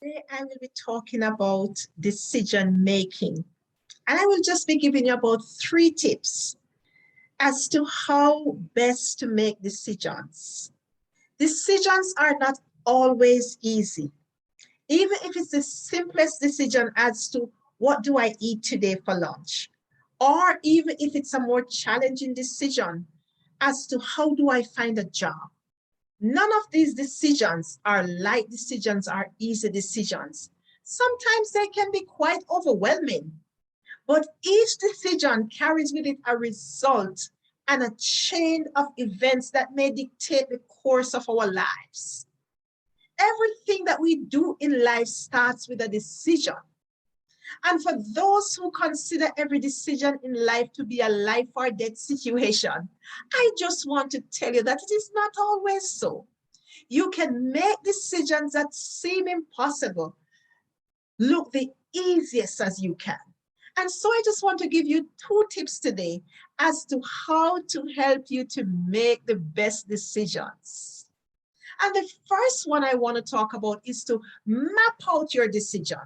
Today I will be talking about decision making, and I will just be giving you about 3 tips as to how best to make decisions. Decisions are not always easy, even if it's the simplest decision as to what do I eat today for lunch, or even if it's a more challenging decision as to how do I find a job. None of these decisions are light decisions or easy decisions. Sometimes they can be quite overwhelming, but each decision carries with it a result and a chain of events that may dictate the course of our lives. Everything that we do in life starts with a decision. And for those who consider every decision in life to be a life or death situation, I just want to tell you that it is not always so. You can make decisions that seem impossible look the easiest as you can. And so I just want to give you 2 tips today as to how to help you to make the best decisions. And the first one I want to talk about is to map out your decision.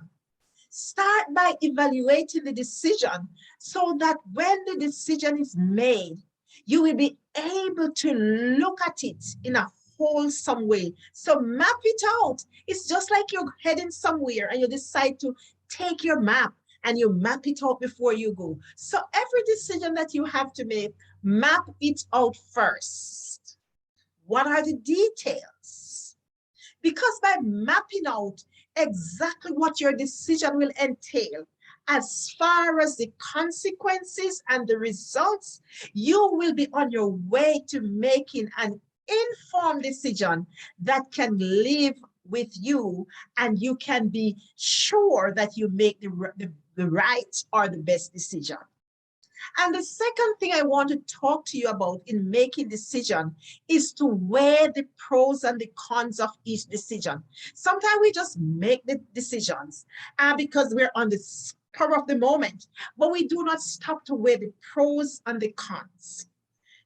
Start by evaluating the decision so that when the decision is made, you will be able to look at it in a wholesome way. So map it out. It's just like you're heading somewhere and you decide to take your map and you map it out before you go. So every decision that you have to make, map it out first. What are the details? Because by mapping out exactly what your decision will entail, as far as the consequences and the results, you will be on your way to making an informed decision that can live with you, and you can be sure that you make the right or the best decision. And the second thing I want to talk to you about in making decision is to weigh the pros and the cons of each decision. Sometimes we just make the decisions because we're on the spur of the moment, but we do not stop to weigh the pros and the cons.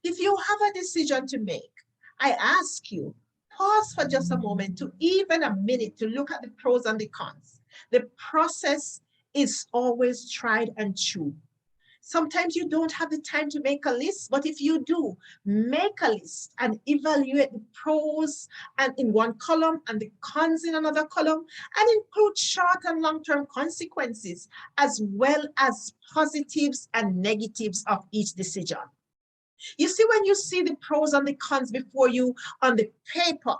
If you have a decision to make, I ask you, pause for just a moment to even a minute to look at the pros and the cons. The process is always tried and true. Sometimes you don't have the time to make a list, but if you do, make a list and evaluate the pros and in one column and the cons in another column, and include short and long-term consequences, as well as positives and negatives of each decision. You see, when you see the pros and the cons before you on the paper,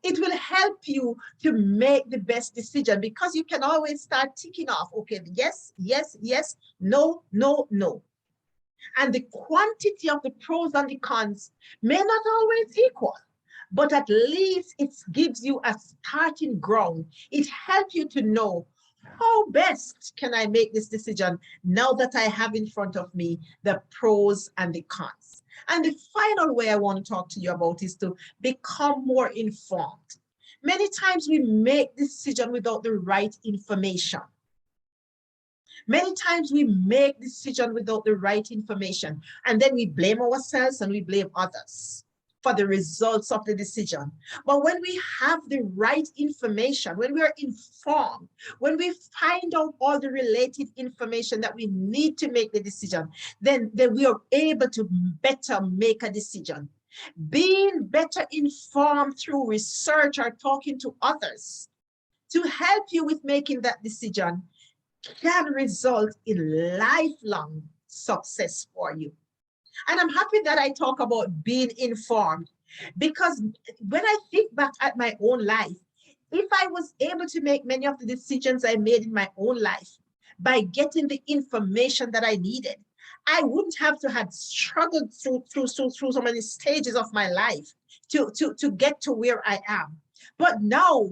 it will help you to make the best decision, because you can always start ticking off, okay, yes, yes, yes, no, no, no. And the quantity of the pros and the cons may not always equal, but at least it gives you a starting ground. It helps you to know how best can I make this decision now that I have in front of me the pros and the cons. And the final way I want to talk to you about is to become more informed. Many times we make decisions without the right information. Many times we make decisions without the right information, and then we blame ourselves and we blame others for the results of the decision. But when we have the right information, when we are informed, when we find out all the related information that we need to make the decision, then we are able to better make a decision. Being better informed through research or talking to others to help you with making that decision can result in lifelong success for you. And I'm happy that I talk about being informed, because when I think back at my own life, if I was able to make many of the decisions I made in my own life by getting the information that I needed, I wouldn't have to have struggled through so many stages of my life to get to where I am. But now,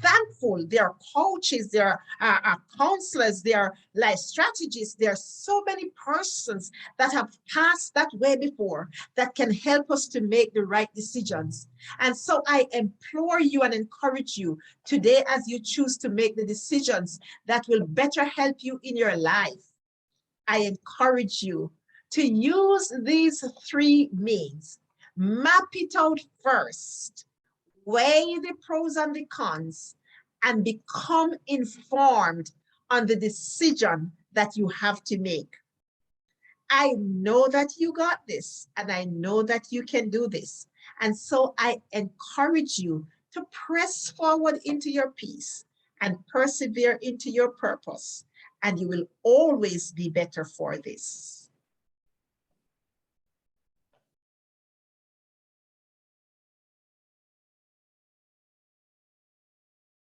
thankful, there are coaches, there are counselors, there are life strategists, there are so many persons that have passed that way before that can help us to make the right decisions. And so I implore you and encourage you today, as you choose to make the decisions that will better help you in your life, I encourage you to use these 3 means. Map it out first. Weigh the pros and the cons, and become informed on the decision that you have to make. I know that you got this, and I know that you can do this. And so I encourage you to press forward into your peace and persevere into your purpose, and you will always be better for this.